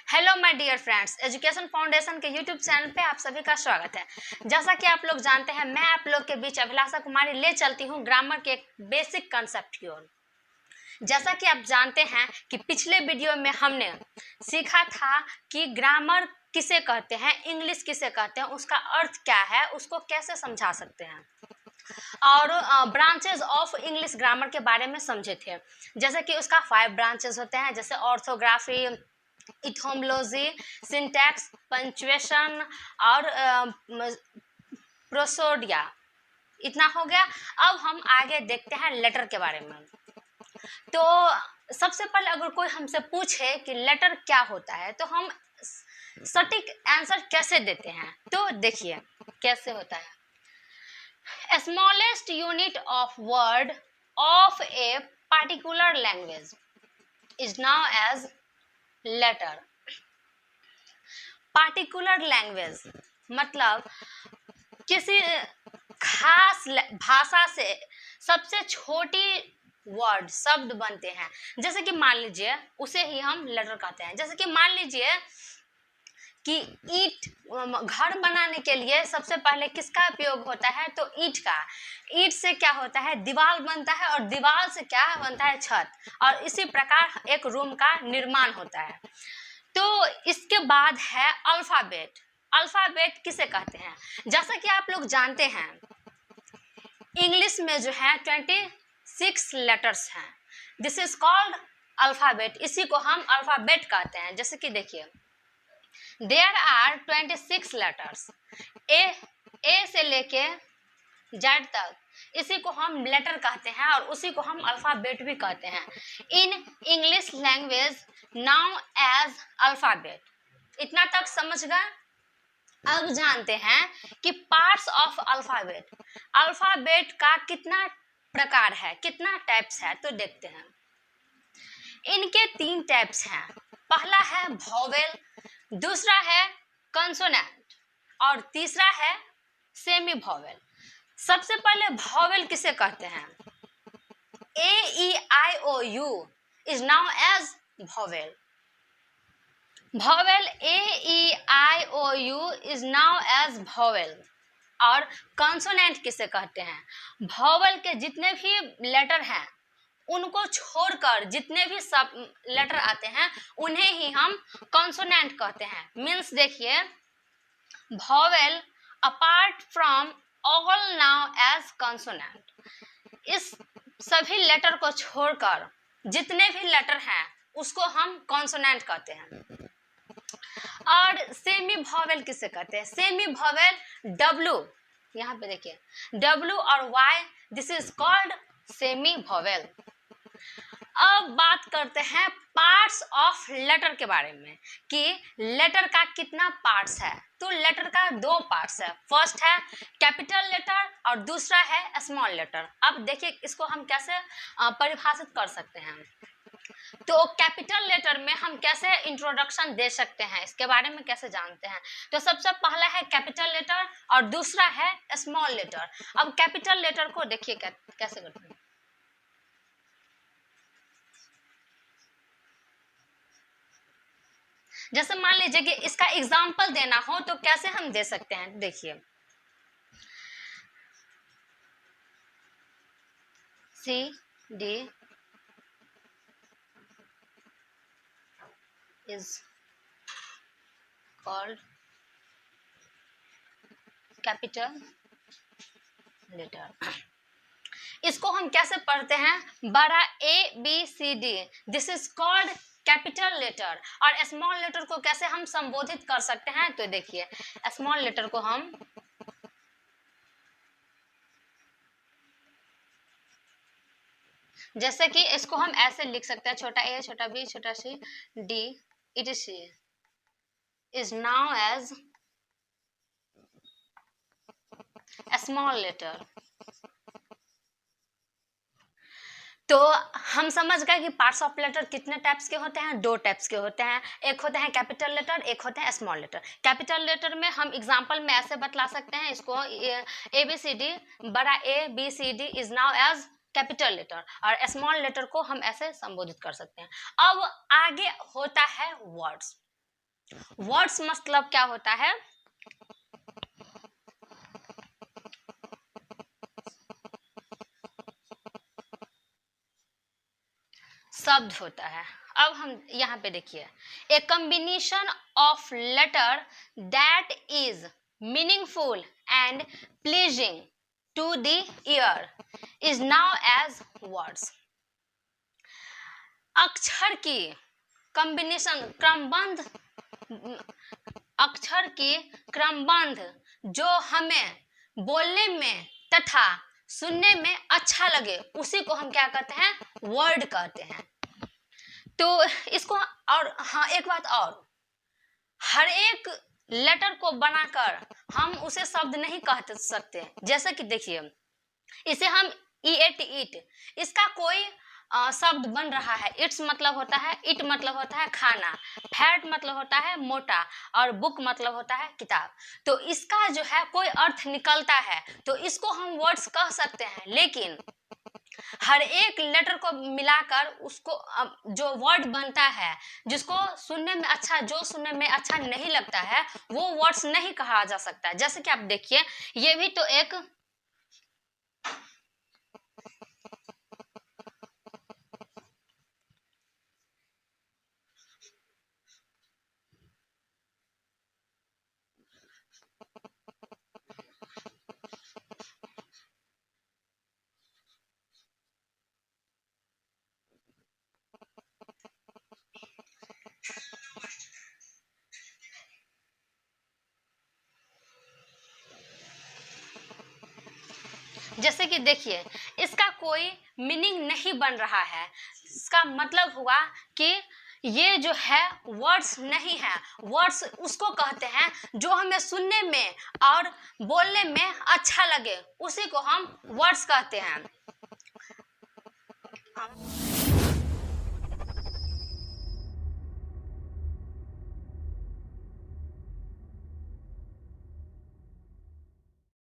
Hello my dear friends, education foundation के YouTube channel पे आप सभी का स्वागत है। जैसा कि आप लोग जानते हैं, मैं आप लोग के बीच अभिलाषा कुमारी ले चलती हूँ ग्रामर के एक बेसिक कंसेप्ट की ओर। जैसा कि आप जानते हैं कि पिछले वीडियो में हमने सीखा था कि ग्रामर किसे कहते हैं, इंग्लिश किसे कहते हैं, उसका अर्थ क्या है, उसको कैसे समझा सकते हैं, और ब्रांचेज ऑफ इंग्लिश ग्रामर के बारे में समझे थे। जैसे कि उसका 5 ब्रांचेज होते हैं, जैसे ऑर्थोग्राफी, इथोमोलॉजी, सिंटैक्स, पंक्चुएशन और प्रोसोडिया। इतना हो गया। अब हम आगे देखते हैं लेटर के बारे में। तो सबसे पहले अगर कोई हमसे पूछे कि लेटर क्या होता है तो हम सटीक आंसर कैसे देते हैं, तो देखिए कैसे होता है। Smallest unit of word of A particular language is now as letter। Particular language मतलब किसी खास भाषा से सबसे छोटी वर्ड शब्द बनते हैं। जैसे कि मान लीजिए उसे ही हम लेटर कहते हैं। जैसे कि मान लीजिए कि ईंट, घर बनाने के लिए सबसे पहले किसका उपयोग होता है, तो ईंट का। ईंट से क्या होता है, दीवार बनता है, और दीवार से क्या बनता है, छत। और इसी प्रकार एक रूम का निर्माण होता है। तो इसके बाद है अल्फाबेट। अल्फाबेट किसे कहते हैं, जैसा कि आप लोग जानते हैं इंग्लिश में जो है 26 लेटर्स हैं। This is called alphabet. इसी को हम अल्फाबेट कहते हैं। जैसे कि देखिए देयर आर 26 लेटर्स, ए से लेके जेड तक। इसी को हम लेटर कहते हैं और उसी को हम अल्फाबेट भी कहते हैं। In English language known as alphabet. इतना तक समझ गए। अब जानते हैं कि पार्ट्स ऑफ अल्फाबेट। अल्फाबेट का कितना प्रकार है, कितना टाइप्स है, तो देखते हैं। इनके 3 टाइप्स हैं। पहला है वोवेल, दूसरा है कंसोनेंट और तीसरा है सेमी वोवेल। सबसे पहले वोवेल किसे कहते हैं, A-E-I-O-U is now as vowel। vowel A-E-I-O-U is now as vowel। और कंसोनेंट किसे कहते हैं, vowel के जितने भी लेटर हैं उनको छोड़कर जितने भी सब लेटर आते हैं उन्हें ही हम कंसोनेंट कहते हैं। मीन्स देखिए vowel apart from all known as consonant. इस सभी लेटर को छोड़कर जितने भी लेटर हैं उसको हम कॉन्सोनेंट कहते हैं। और सेमी वोवेल किसे कहते हैं, सेमी वोवेल W, यहाँ पे देखिए W और Y, this is called semi vowel. अब बात करते हैं पार्ट्स ऑफ लेटर के बारे में कि लेटर का कितना पार्ट्स है। तो लेटर का 2 पार्ट्स है। फर्स्ट है कैपिटल लेटर और दूसरा है स्मॉल लेटर। अब देखिए इसको हम कैसे परिभाषित कर सकते हैं। तो कैपिटल लेटर में हम कैसे इंट्रोडक्शन दे सकते हैं, इसके बारे में कैसे जानते हैं। तो सबसे पहला है कैपिटल लेटर और दूसरा है स्मॉल लेटर। अब कैपिटल लेटर को देखिए कैसे करते हैं। जैसे मान लीजिए कि इसका एग्जाम्पल देना हो तो कैसे हम दे सकते हैं, देखिए CD is called capital letter। इसको हम कैसे पढ़ते हैं, बड़ा ABCD, this is called capital letter. और स्मॉल लेटर को कैसे हम संबोधित कर सकते हैं, तो देखिए स्मॉल लेटर को हम जैसे कि इसको हम ऐसे लिख सकते हैं, छोटा a, छोटा b, छोटा c, d, etc is now as a small letter। तो हम समझ गए कि पार्ट्स ऑफ लेटर कितने टाइप्स के होते हैं, 2 टाइप्स के होते हैं। एक होते हैं कैपिटल लेटर, एक होते हैं स्मॉल लेटर। कैपिटल लेटर में हम एग्जांपल में ऐसे बतला सकते हैं इसको, ABCD, बड़ा ABCD is known as capital letter, और स्मॉल लेटर को हम ऐसे संबोधित कर सकते हैं। अब आगे होता है वर्ड्स। वर्ड्स मतलब क्या होता है? शब्द होता है। अब हम यहाँ पे देखिए, a combination of letter that is meaningful and pleasing to the ear is known as words. अक्षर की कॉम्बिनेशन, क्रमबद्ध अक्षर की क्रमबद्ध जो हमें बोलने में तथा सुनने में अच्छा लगे, उसी को हम क्या कहते हैं? वर्ड कहते हैं। तो इसको, और हाँ एक बात और, हर एक लेटर को बनाकर हम उसे शब्द नहीं कह सकते। जैसे कि देखिए, इसे हम ईट ईट, इसका कोई शब्द बन रहा है। इट्स मतलब होता है, इट मतलब होता है खाना, फैट मतलब होता है मोटा, और बुक मतलब होता है किताब। तो इसका जो है कोई अर्थ निकलता है, तो इसको हम वर्ड्स कह सकते हैं। लेकिन हर एक लेटर को मिलाकर उसको जो वर्ड बनता है, जिसको सुनने में अच्छा, जो सुनने में अच्छा नहीं लगता है, वो वर्ड्स नहीं कहा जा सकता। जैसे कि आप देखिए, ये भी तो एक जैसे कि देखिए, इसका कोई मीनिंग नहीं बन रहा है। इसका मतलब हुआ कि ये जो है वर्ड्स नहीं है। वर्ड्स उसको कहते हैं जो हमें सुनने में और बोलने में अच्छा लगे, उसी को हम वर्ड्स कहते हैं।